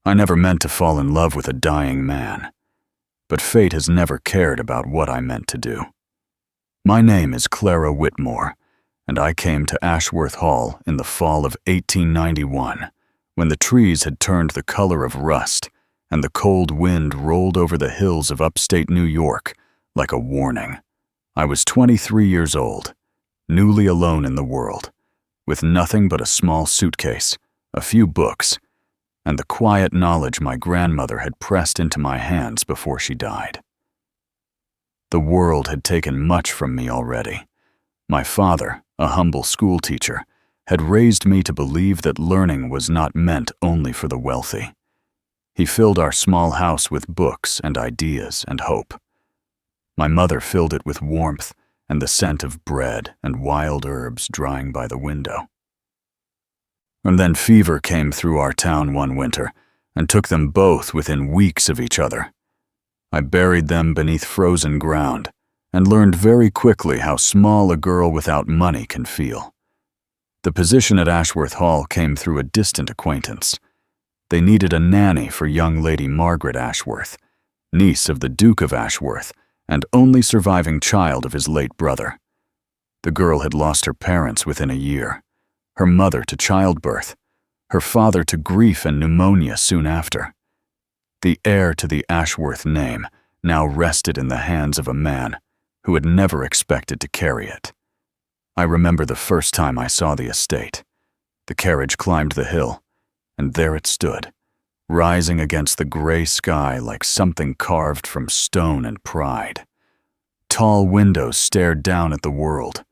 I never meant to fall in love with a dying man, but fate has never cared about what I meant to do. My name is Clara Whitmore, and I came to Ashworth Hall in the fall of 1891, when the trees had turned the color of rust and the cold wind rolled over the hills of upstate New York like a warning. I was 23 years old, newly alone in the world, with nothing but a small suitcase, a few books, and the quiet knowledge my grandmother had pressed into my hands before she died. The world had taken much from me already. My father, a humble schoolteacher, had raised me to believe that learning was not meant only for the wealthy. He filled our small house with books and ideas and hope. My mother filled it with warmth and the scent of bread and wild herbs drying by the window. And then fever came through our town one winter and took them both within weeks of each other. I buried them beneath frozen ground and learned very quickly how small a girl without money can feel. The position at Ashworth Hall came through a distant acquaintance. They needed a nanny for young Lady Margaret Ashworth, niece of the Duke of Ashworth and only surviving child of his late brother. The girl had lost her parents within a year, her mother to childbirth, her father to grief and pneumonia soon after. The heir to the Ashworth name now rested in the hands of a man who had never expected to carry it. I remember the first time I saw the estate. The carriage climbed the hill, and there it stood, rising against the gray sky like something carved from stone and pride. Tall windows stared down at the world,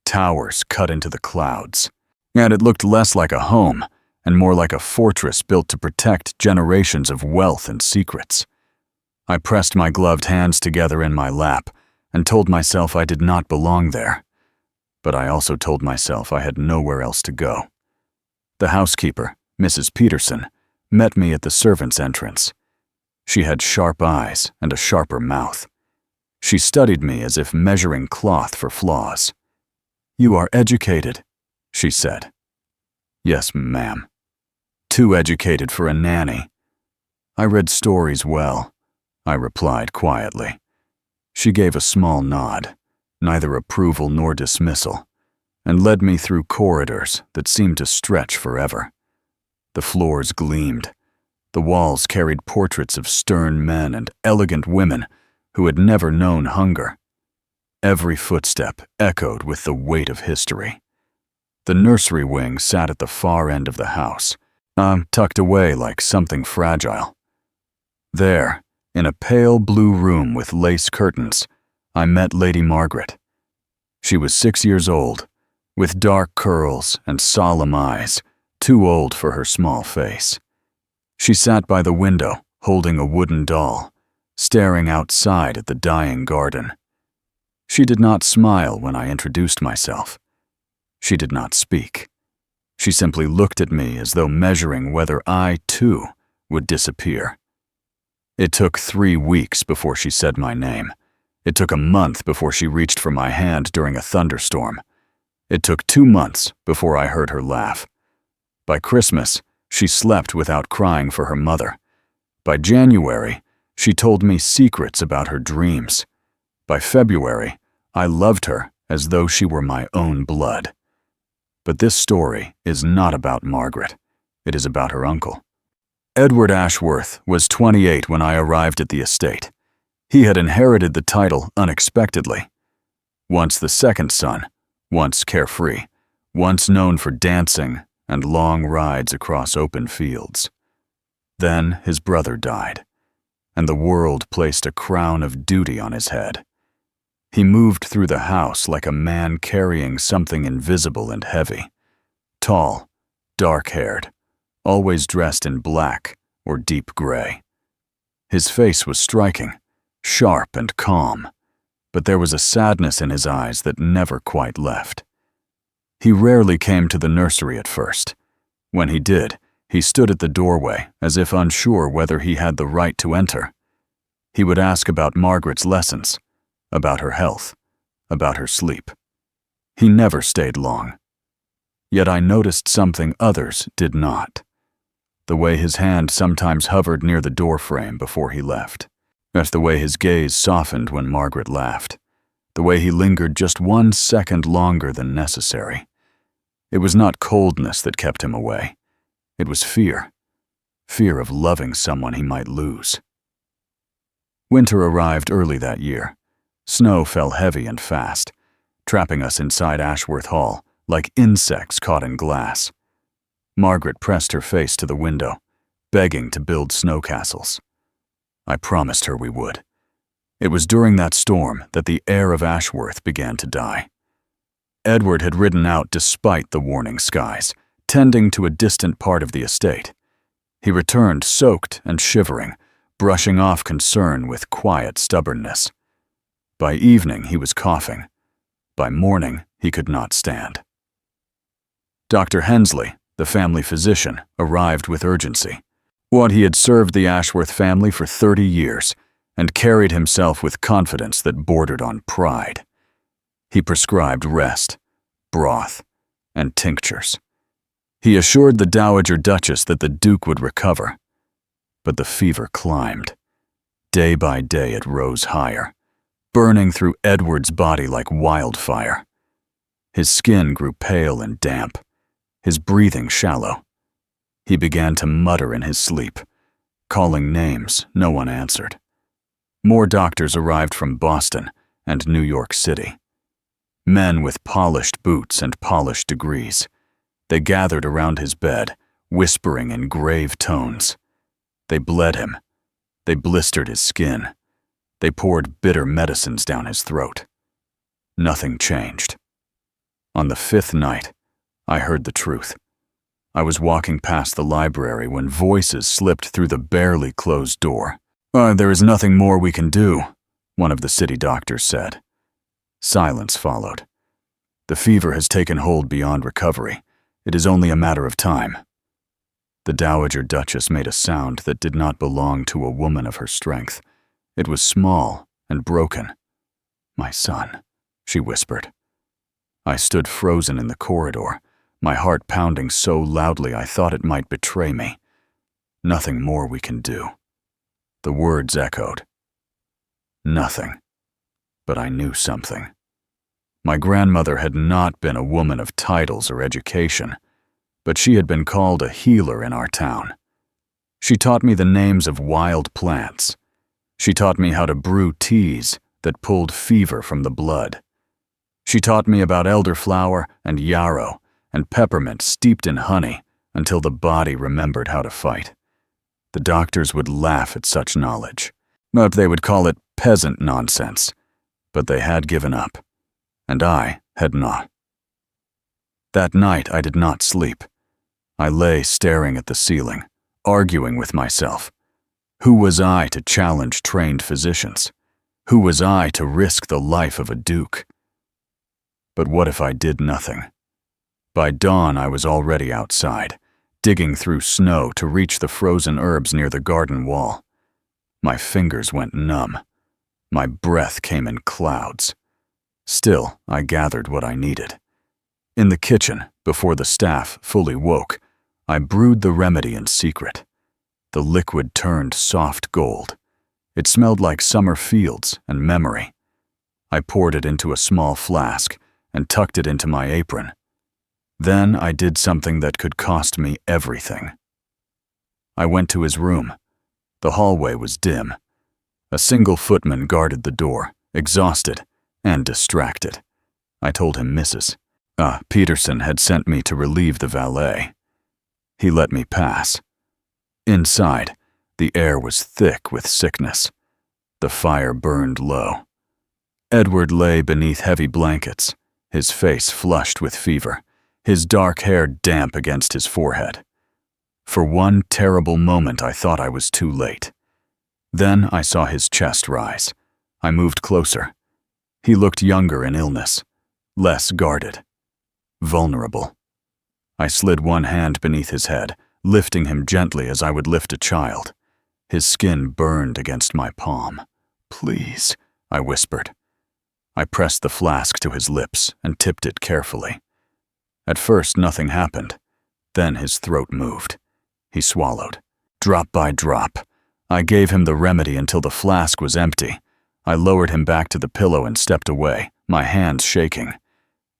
towers cut into the clouds, and it looked less like a home and more like a fortress built to protect generations of wealth and secrets. I pressed my gloved hands together in my lap and told myself I did not belong there, but I also told myself I had nowhere else to go. The housekeeper, Mrs. Peterson, met me at the servants' entrance. She had sharp eyes and a sharper mouth. She studied me as if measuring cloth for flaws. "You are educated," she said. "Yes, ma'am. Too educated for a nanny." "I read stories well," I replied quietly. She gave a small nod, neither approval nor dismissal, and led me through corridors that seemed to stretch forever. The floors gleamed. The walls carried portraits of stern men and elegant women who had never known hunger. Every footstep echoed with the weight of history. The nursery wing sat at the far end of the house, tucked away like something fragile. There, in a pale blue room with lace curtains, I met Lady Margaret. She was 6 years old, with dark curls and solemn eyes, too old for her small face. She sat by the window, holding a wooden doll, staring outside at the dying garden. She did not smile when I introduced myself. She did not speak. She simply looked at me as though measuring whether I, too, would disappear. It took 3 weeks before she said my name. It took a month before she reached for my hand during a thunderstorm. It took 2 months before I heard her laugh. By Christmas, she slept without crying for her mother. By January, she told me secrets about her dreams. By February, I loved her as though she were my own blood. But this story is not about Margaret. It is about her uncle. Edward Ashworth was 28 when I arrived at the estate. He had inherited the title unexpectedly. Once the second son, once carefree, once known for dancing and long rides across open fields. Then his brother died, and the world placed a crown of duty on his head. He moved through the house like a man carrying something invisible and heavy. Tall, dark-haired, always dressed in black or deep gray. His face was striking, sharp and calm, but there was a sadness in his eyes that never quite left. He rarely came to the nursery at first. When he did, he stood at the doorway as if unsure whether he had the right to enter. He would ask about Margaret's lessons, about her health, about her sleep. He never stayed long. Yet I noticed something others did not. The way his hand sometimes hovered near the doorframe before he left. At the way his gaze softened when Margaret laughed. The way he lingered just 1 second longer than necessary. It was not coldness that kept him away. It was fear. Fear of loving someone he might lose. Winter arrived early that year. Snow fell heavy and fast, trapping us inside Ashworth Hall like insects caught in glass. Margaret pressed her face to the window, begging to build snow castles. I promised her we would. It was during that storm that the heir of Ashworth began to die. Edward had ridden out despite the warning skies, tending to a distant part of the estate. He returned soaked and shivering, brushing off concern with quiet stubbornness. By evening, he was coughing. By morning, he could not stand. Dr. Hensley, the family physician, arrived with urgency. He had served the Ashworth family for 30 years and carried himself with confidence that bordered on pride. He prescribed rest, broth, and tinctures. He assured the Dowager Duchess that the Duke would recover. But the fever climbed. Day by day it rose higher, burning through Edward's body like wildfire. His skin grew pale and damp, his breathing shallow. He began to mutter in his sleep, calling names no one answered. More doctors arrived from Boston and New York City. Men with polished boots and polished degrees. They gathered around his bed, whispering in grave tones. They bled him. They blistered his skin. They poured bitter medicines down his throat. Nothing changed. On the 5th night, I heard the truth. I was walking past the library when voices slipped through the barely closed door. There is nothing more we can do," one of the city doctors said. Silence followed. The fever has taken hold beyond recovery. It is only a matter of time. The Dowager Duchess made a sound that did not belong to a woman of her strength. It was small and broken. "My son," she whispered. I stood frozen in the corridor, my heart pounding so loudly I thought it might betray me. "Nothing more we can do." The words echoed. Nothing. But I knew something. My grandmother had not been a woman of titles or education, but she had been called a healer in our town. She taught me the names of wild plants. She taught me how to brew teas that pulled fever from the blood. She taught me about elderflower and yarrow and peppermint steeped in honey until the body remembered how to fight. The doctors would laugh at such knowledge. They would call it peasant nonsense, but they had given up, and I had not. That night I did not sleep. I lay staring at the ceiling, arguing with myself. Who was I to challenge trained physicians? Who was I to risk the life of a duke? But what if I did nothing? By dawn I was already outside, digging through snow to reach the frozen herbs near the garden wall. My fingers went numb. My breath came in clouds. Still, I gathered what I needed. In the kitchen, before the staff fully woke, I brewed the remedy in secret. The liquid turned soft gold. It smelled like summer fields and memory. I poured it into a small flask and tucked it into my apron. Then I did something that could cost me everything. I went to his room. The hallway was dim. A single footman guarded the door, exhausted and distracted. I told him Mrs. Peterson had sent me to relieve the valet. He let me pass. Inside, the air was thick with sickness. The fire burned low. Edward lay beneath heavy blankets, his face flushed with fever, his dark hair damp against his forehead. For one terrible moment I thought I was too late. Then I saw his chest rise. I moved closer. He looked younger in illness, less guarded, vulnerable. I slid one hand beneath his head, lifting him gently as I would lift a child. His skin burned against my palm. "Please," I whispered. I pressed the flask to his lips and tipped it carefully. At first nothing happened. Then his throat moved. He swallowed. Drop by drop. I gave him the remedy until the flask was empty. I lowered him back to the pillow and stepped away, my hands shaking.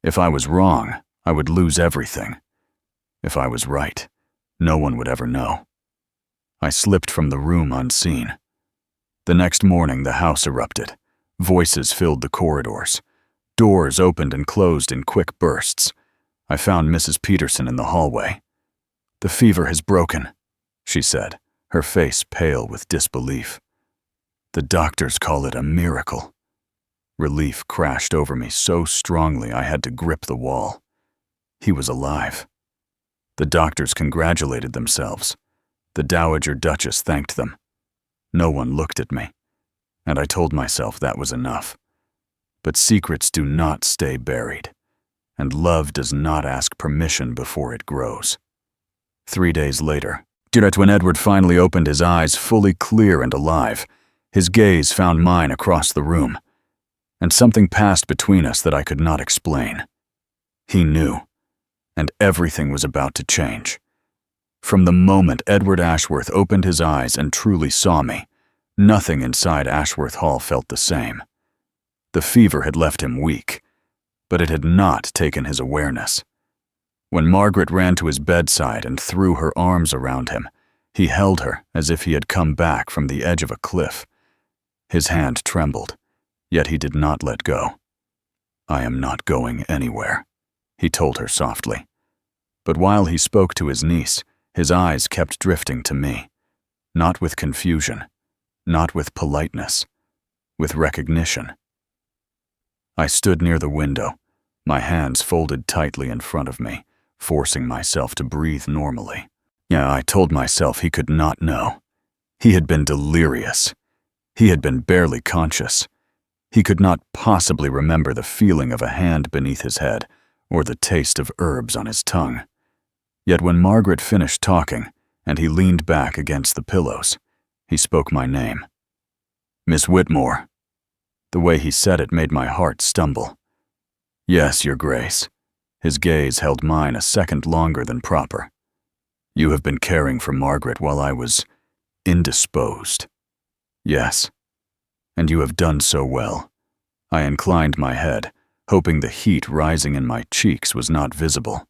If I was wrong, I would lose everything. If I was right, no one would ever know. I slipped from the room unseen. The next morning, the house erupted. Voices filled the corridors. Doors opened and closed in quick bursts. I found Mrs. Peterson in the hallway. "The fever has broken," she said, her face pale with disbelief. "The doctors call it a miracle." Relief crashed over me so strongly I had to grip the wall. He was alive. The doctors congratulated themselves. The Dowager Duchess thanked them. No one looked at me, and I told myself that was enough. But secrets do not stay buried, and love does not ask permission before it grows. 3 days later, when Edward finally opened his eyes fully clear and alive, his gaze found mine across the room, and something passed between us that I could not explain. He knew, and everything was about to change. From the moment Edward Ashworth opened his eyes and truly saw me, nothing inside Ashworth Hall felt the same. The fever had left him weak, but it had not taken his awareness. When Margaret ran to his bedside and threw her arms around him, he held her as if he had come back from the edge of a cliff. His hand trembled, yet he did not let go. "I am not going anywhere," he told her softly. But while he spoke to his niece, his eyes kept drifting to me, not with confusion, not with politeness, with recognition. I stood near the window, my hands folded tightly in front of me, forcing myself to breathe normally. I told myself he could not know. He had been delirious. He had been barely conscious. He could not possibly remember the feeling of a hand beneath his head or the taste of herbs on his tongue. Yet when Margaret finished talking and he leaned back against the pillows, he spoke my name. "Miss Whitmore." The way he said it made my heart stumble. "Yes, Your Grace." His gaze held mine a second longer than proper. "You have been caring for Margaret while I was indisposed." "Yes, and you have done so well." I inclined my head, hoping the heat rising in my cheeks was not visible.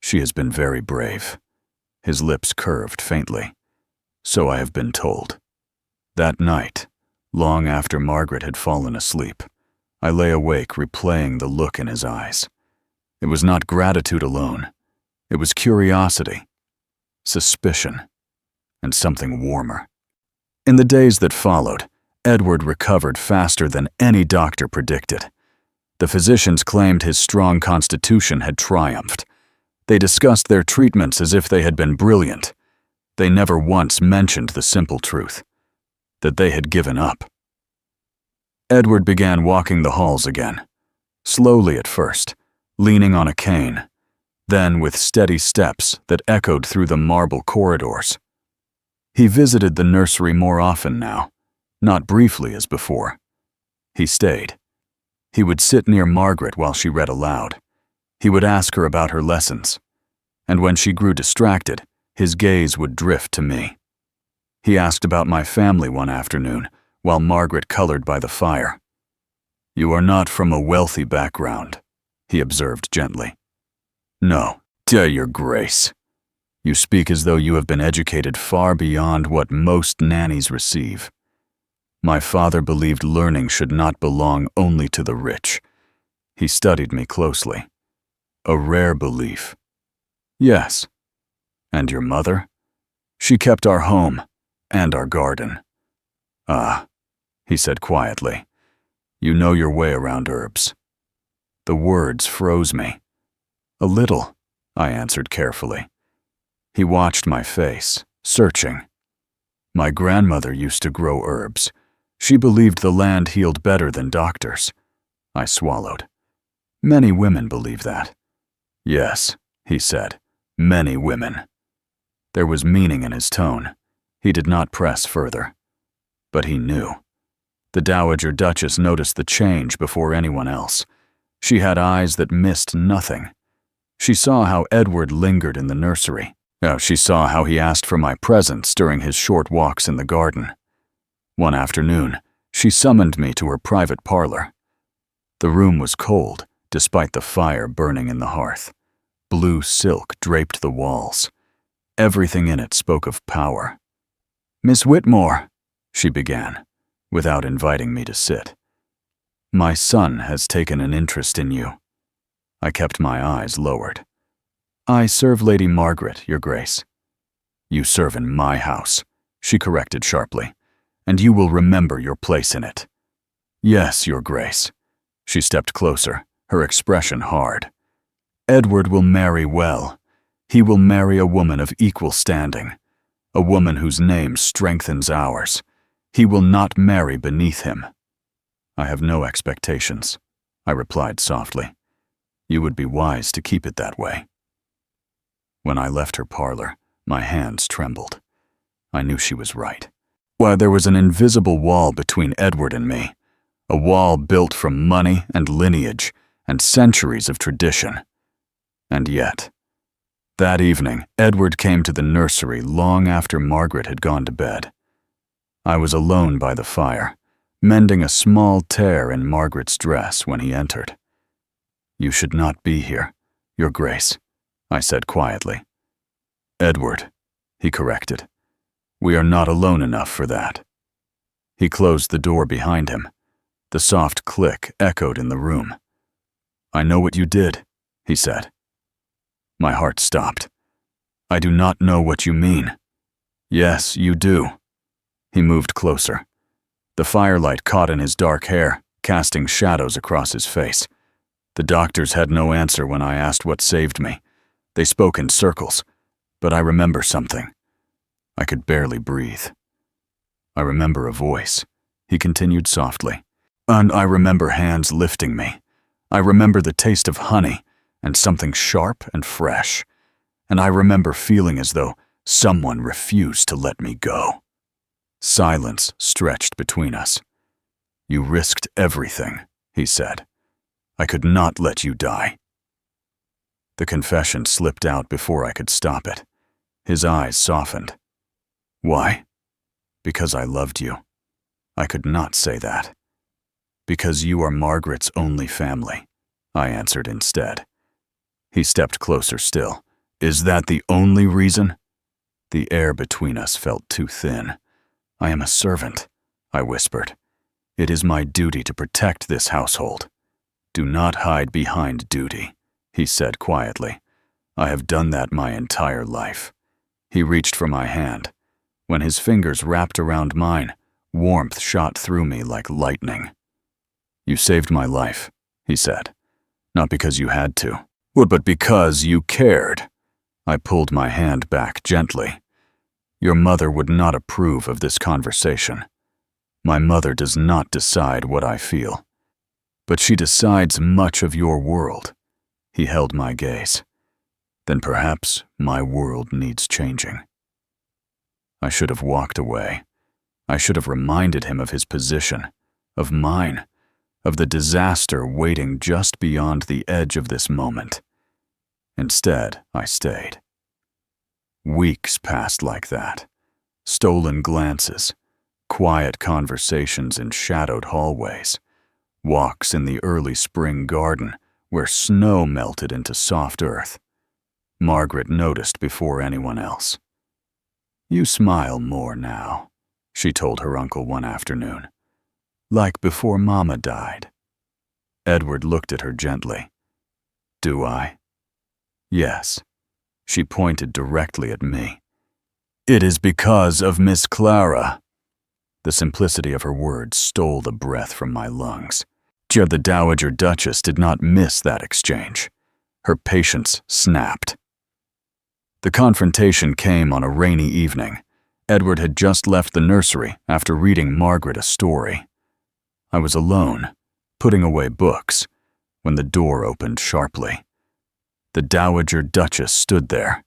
"She has been very brave." His lips curved faintly. "So I have been told." That night, long after Margaret had fallen asleep, I lay awake replaying the look in his eyes. It was not gratitude alone. It was curiosity, suspicion, and something warmer. In the days that followed, Edward recovered faster than any doctor predicted. The physicians claimed his strong constitution had triumphed. They discussed their treatments as if they had been brilliant. They never once mentioned the simple truth, that they had given up. Edward began walking the halls again, slowly at first, leaning on a cane, then with steady steps that echoed through the marble corridors. He visited the nursery more often now, not briefly as before. He stayed. He would sit near Margaret while she read aloud. He would ask her about her lessons, and when she grew distracted, his gaze would drift to me. He asked about my family one afternoon, while Margaret colored by the fire. "You are not from a wealthy background," he observed gently. "No, Your Grace. You speak as though you have been educated far beyond what most nannies receive. My father believed learning should not belong only to the rich." He studied me closely. "A rare belief." "Yes." "And your mother?" "She kept our home and our garden." "Ah," he said quietly. "You know your way around herbs." The words froze me. "A little," I answered carefully. He watched my face, searching. "My grandmother used to grow herbs. She believed the land healed better than doctors." I swallowed. "Many women believe that." "Yes," he said, "many women." There was meaning in his tone. He did not press further. But he knew. The Dowager Duchess noticed the change before anyone else. She had eyes that missed nothing. She saw how Edward lingered in the nursery, She saw how he asked for my presence during his short walks in the garden. One afternoon, she summoned me to her private parlor. The room was cold, despite the fire burning in the hearth. Blue silk draped the walls. Everything in it spoke of power. "Miss Whitmore," she began, without inviting me to sit. "My son has taken an interest in you." I kept my eyes lowered. "I serve Lady Margaret, Your Grace." "You serve in my house," she corrected sharply, "and you will remember your place in it." "Yes, Your Grace." She stepped closer, her expression hard. "Edward will marry well. He will marry a woman of equal standing, a woman whose name strengthens ours. He will not marry beneath him." "I have no expectations," I replied softly. "You would be wise to keep it that way." When I left her parlor, my hands trembled. I knew she was right. Why, there was an invisible wall between Edward and me, a wall built from money and lineage and centuries of tradition. And yet, that evening, Edward came to the nursery long after Margaret had gone to bed. I was alone by the fire, mending a small tear in Margaret's dress when he entered. "You should not be here, Your Grace," I said quietly. "Edward," he corrected. "We are not alone enough for that." He closed the door behind him. The soft click echoed in the room. "I know what you did," he said. My heart stopped. "I do not know what you mean." "Yes, you do." He moved closer. The firelight caught in his dark hair, casting shadows across his face. The doctors had no answer when I asked what saved me. They spoke in circles, but I remember something. I could barely breathe. "I remember a voice," he continued softly. "And I remember hands lifting me. I remember the taste of honey and something sharp and fresh. And I remember feeling as though someone refused to let me go." Silence stretched between us. "You risked everything," he said. "I could not let you die." The confession slipped out before I could stop it. His eyes softened. "Why?" "Because I loved you." I could not say that. "Because you are Margaret's only family," I answered instead. He stepped closer still. "Is that the only reason?" The air between us felt too thin. "I am a servant," I whispered. "It is my duty to protect this household." "Do not hide behind duty," he said quietly. "I have done that my entire life." He reached for my hand. When his fingers wrapped around mine, warmth shot through me like lightning. "You saved my life," he said. "Not because you had to, but because you cared." I pulled my hand back gently. "Your mother would not approve of this conversation. My mother does not decide what I feel. But she decides much of your world." He held my gaze. "Then perhaps my world needs changing." I should have walked away. I should have reminded him of his position, of mine, of the disaster waiting just beyond the edge of this moment. Instead, I stayed. Weeks passed like that. Stolen glances, quiet conversations in shadowed hallways, walks in the early spring garden where snow melted into soft earth. Margaret noticed before anyone else. "You smile more now," she told her uncle one afternoon. "Like before Mama died." Edward looked at her gently. "Do I?" "Yes." She pointed directly at me. "It is because of Miss Clara." The simplicity of her words stole the breath from my lungs. The Dowager Duchess did not miss that exchange. Her patience snapped. The confrontation came on a rainy evening. Edward had just left the nursery after reading Margaret a story. I was alone, putting away books, when the door opened sharply. The Dowager Duchess stood there.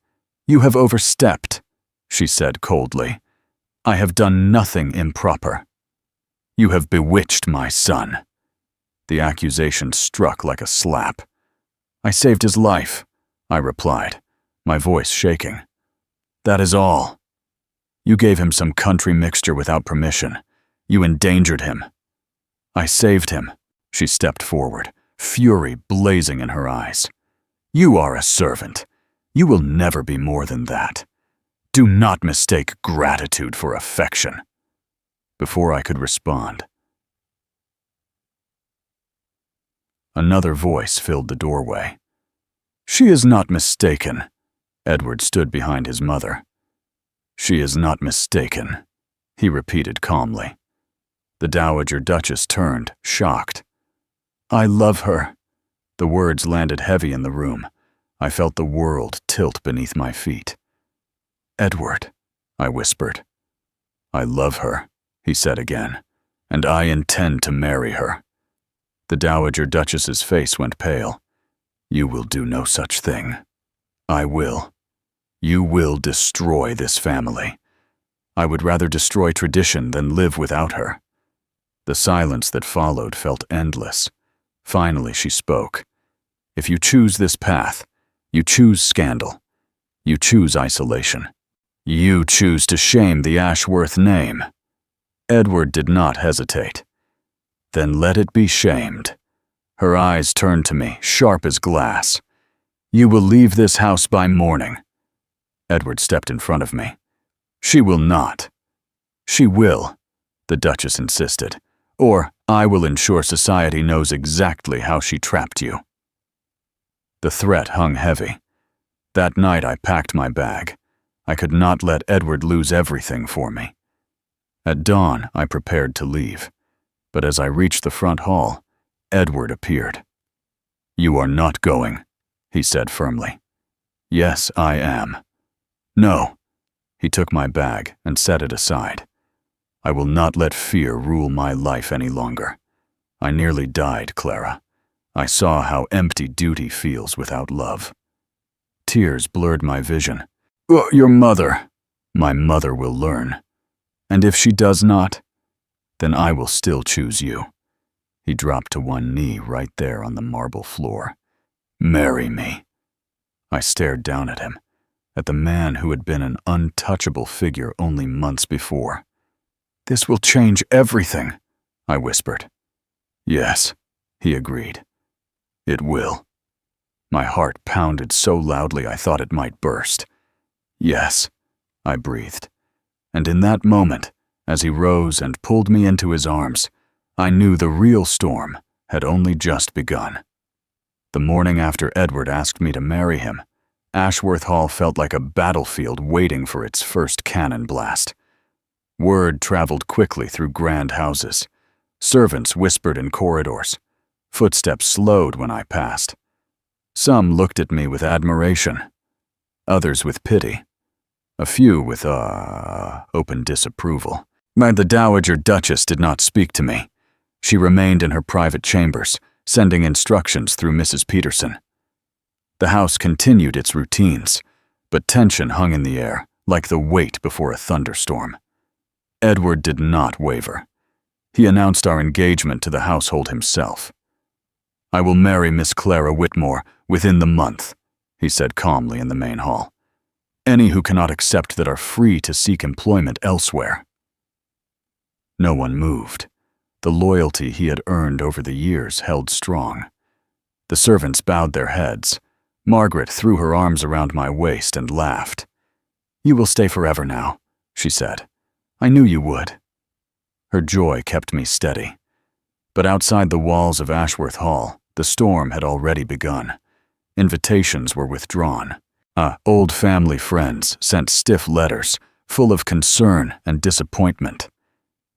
"You have overstepped," she said coldly. "I have done nothing improper." "You have bewitched my son." The accusation struck like a slap. "I saved his life," I replied, my voice shaking. That is all. You gave him some country mixture without permission. You endangered him. I saved him. She stepped forward, fury blazing in her eyes. You are a servant. You will never be more than that. Do not mistake gratitude for affection. Before I could respond, another voice filled the doorway. She is not mistaken. Edward stood behind his mother. She is not mistaken, he repeated calmly. The Dowager Duchess turned, shocked. I love her. The words landed heavy in the room. I felt the world tilt beneath my feet. Edward, I whispered. I love her, he said again, and I intend to marry her. The Dowager Duchess's face went pale. You will do no such thing. I will. You will destroy this family. I would rather destroy tradition than live without her. The silence that followed felt endless. Finally, she spoke. If you choose this path, you choose scandal. You choose isolation. You choose to shame the Ashworth name. Edward did not hesitate. Then let it be shamed. Her eyes turned to me, sharp as glass. You will leave this house by morning. Edward stepped in front of me. She will not. She will, the Duchess insisted, or I will ensure society knows exactly how she trapped you. The threat hung heavy. That night I packed my bag. I could not let Edward lose everything for me. At dawn, I prepared to leave, but as I reached the front hall, Edward appeared. You are not going, he said firmly. Yes, I am. No. He took my bag and set it aside. I will not let fear rule my life any longer. I nearly died, Clara. I saw how empty duty feels without love. Tears blurred my vision. Your mother. My mother will learn. And if she does not, then I will still choose you. He dropped to one knee right there on the marble floor. Marry me. I stared down at him, at the man who had been an untouchable figure only months before. This will change everything, I whispered. Yes, he agreed. It will. My heart pounded so loudly I thought it might burst. Yes, I breathed. And in that moment, as he rose and pulled me into his arms, I knew the real storm had only just begun. The morning after Edward asked me to marry him, Ashworth Hall felt like a battlefield waiting for its first cannon blast. Word traveled quickly through grand houses. Servants whispered in corridors. Footsteps slowed when I passed. Some looked at me with admiration, others with pity, a few with open disapproval. The Dowager Duchess did not speak to me. She remained in her private chambers, sending instructions through Mrs. Peterson. The house continued its routines, but tension hung in the air, like the weight before a thunderstorm. Edward did not waver. He announced our engagement to the household himself. I will marry Miss Clara Whitmore within the month, he said calmly in the main hall. Any who cannot accept that are free to seek employment elsewhere. No one moved. The loyalty he had earned over the years held strong. The servants bowed their heads. Margaret threw her arms around my waist and laughed. You will stay forever now, she said. I knew you would. Her joy kept me steady. But outside the walls of Ashworth Hall, the storm had already begun. Invitations were withdrawn. Old family friends sent stiff letters, full of concern and disappointment.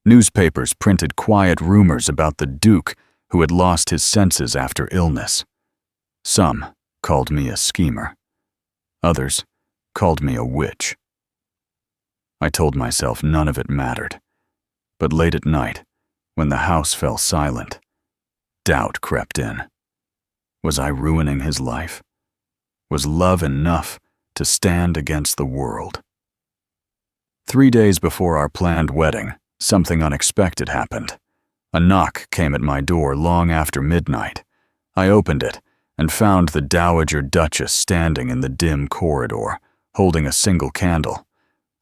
Newspapers printed quiet rumors about the Duke who had lost his senses after illness. Some called me a schemer. Others called me a witch. I told myself none of it mattered. But late at night, when the house fell silent, doubt crept in. Was I ruining his life? Was love enough to stand against the world? 3 days before our planned wedding, something unexpected happened. A knock came at my door long after midnight. I opened it and found the Dowager Duchess standing in the dim corridor, holding a single candle.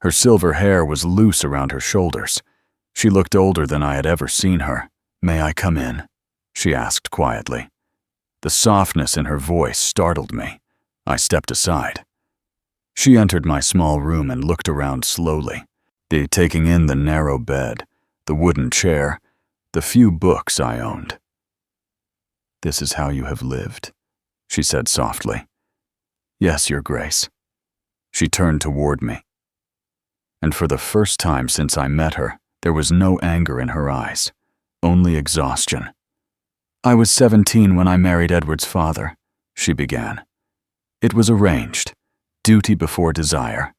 Her silver hair was loose around her shoulders. She looked older than I had ever seen her. "May I come in?" she asked quietly. The softness in her voice startled me. I stepped aside. She entered my small room and looked around slowly, taking in the narrow bed, the wooden chair, the few books I owned. "This is how you have lived," she said softly. "Yes, Your Grace." She turned toward me, and for the first time since I met her, there was no anger in her eyes, only exhaustion. "I was 17 when I married Edward's father," she began. "It was arranged, duty before desire,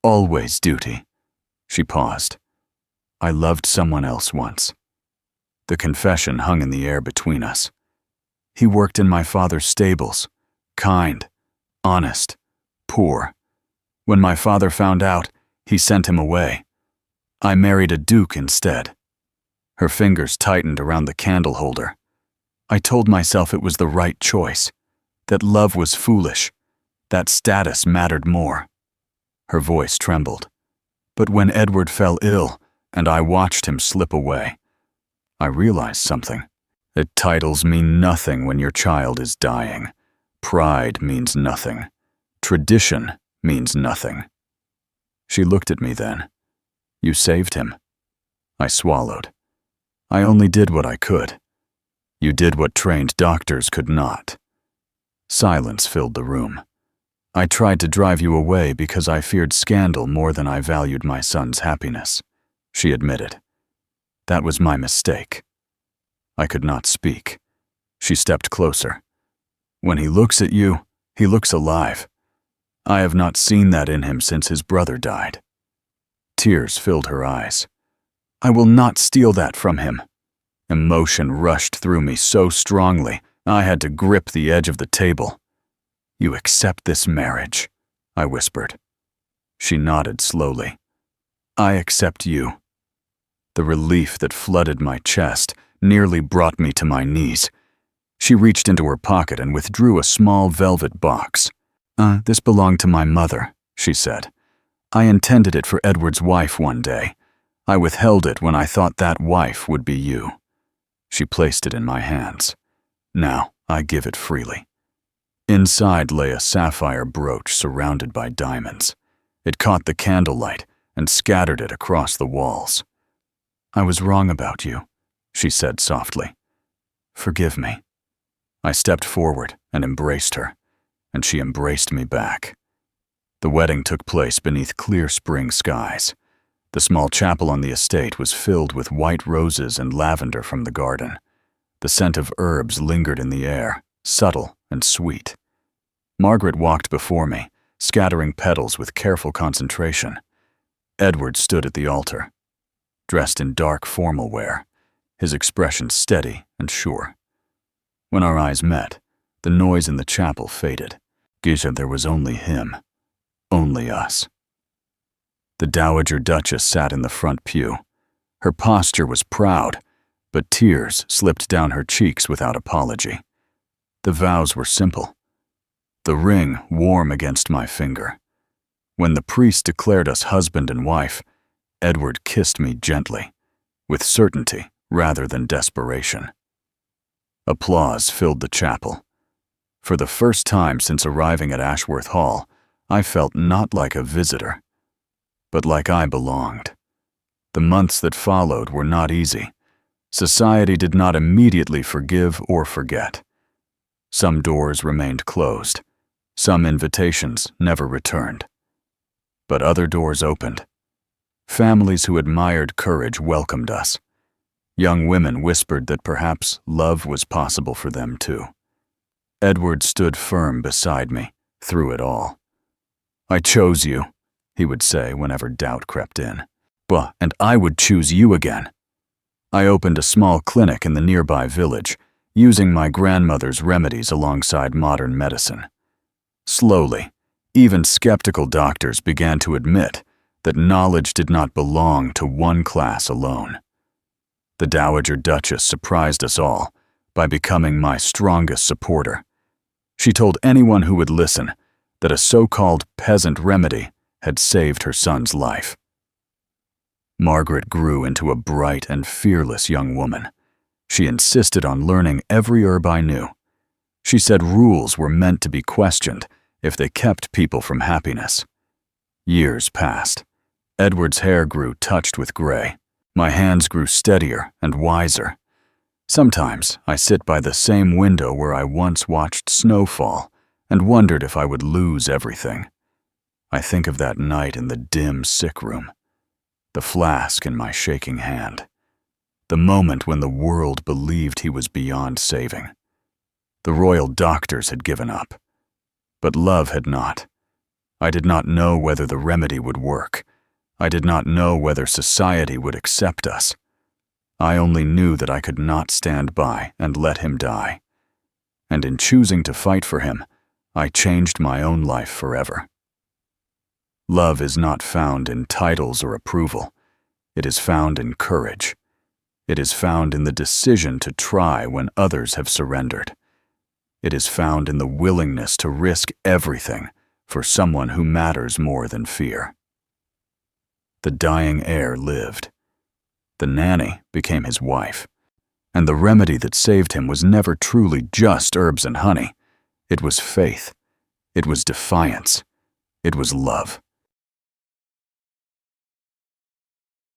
always duty." She paused. "I loved someone else once." The confession hung in the air between us. "He worked in my father's stables, kind, honest, poor. When my father found out, he sent him away. I married a duke instead." Her fingers tightened around the candle holder. "I told myself it was the right choice, that love was foolish, that status mattered more." Her voice trembled. "But when Edward fell ill, and I watched him slip away, I realized something. Titles mean nothing when your child is dying. Pride means nothing. Tradition means nothing." She looked at me then. "You saved him." I swallowed. "I only did what I could. You did what trained doctors could not." Silence filled the room. "I tried to drive you away because I feared scandal more than I valued my son's happiness," she admitted. "That was my mistake." I could not speak. She stepped closer. "When he looks at you, he looks alive. I have not seen that in him since his brother died." Tears filled her eyes. "I will not steal that from him." Emotion rushed through me so strongly, I had to grip the edge of the table. "You accept this marriage," I whispered. She nodded slowly. "I accept you." The relief that flooded my chest nearly brought me to my knees. She reached into her pocket and withdrew a small velvet box. This belonged to my mother," she said. "I intended it for Edward's wife one day. I withheld it when I thought that wife would be you." She placed it in my hands. "Now I give it freely." Inside lay a sapphire brooch surrounded by diamonds. It caught the candlelight and scattered it across the walls. "I was wrong about you," she said softly. "Forgive me." I stepped forward and embraced her, and she embraced me back. The wedding took place beneath clear spring skies. The small chapel on the estate was filled with white roses and lavender from the garden. The scent of herbs lingered in the air, subtle and sweet. Margaret walked before me, scattering petals with careful concentration. Edward stood at the altar, dressed in dark formal wear, his expression steady and sure. When our eyes met, the noise in the chapel faded. There was only him, only us. The Dowager Duchess sat in the front pew. Her posture was proud, but tears slipped down her cheeks without apology. The vows were simple. The ring warm against my finger. When the priest declared us husband and wife, Edward kissed me gently, with certainty rather than desperation. Applause filled the chapel. For the first time since arriving at Ashworth Hall, I felt not like a visitor, but like I belonged. The months that followed were not easy. Society did not immediately forgive or forget. Some doors remained closed. Some invitations never returned. But other doors opened. Families who admired courage welcomed us. Young women whispered that perhaps love was possible for them too. Edward stood firm beside me through it all. "I chose you," he would say whenever doubt crept in. "And I would choose you again." I opened a small clinic in the nearby village, using my grandmother's remedies alongside modern medicine. Slowly, even skeptical doctors began to admit that knowledge did not belong to one class alone. The Dowager Duchess surprised us all by becoming my strongest supporter. She told anyone who would listen that a so-called peasant remedy had saved her son's life. Margaret grew into a bright and fearless young woman. She insisted on learning every herb I knew. She said rules were meant to be questioned if they kept people from happiness. Years passed. Edward's hair grew touched with gray. My hands grew steadier and wiser. Sometimes I sit by the same window where I once watched snow fall and wondered if I would lose everything. I think of that night in the dim sick room, the flask in my shaking hand, the moment when the world believed he was beyond saving. The royal doctors had given up, but love had not. I did not know whether the remedy would work. I did not know whether society would accept us. I only knew that I could not stand by and let him die. And in choosing to fight for him, I changed my own life forever. Love is not found in titles or approval. It is found in courage. It is found in the decision to try when others have surrendered. It is found in the willingness to risk everything for someone who matters more than fear. The dying heir lived. The nanny became his wife. And the remedy that saved him was never truly just herbs and honey. It was faith. It was defiance. It was love.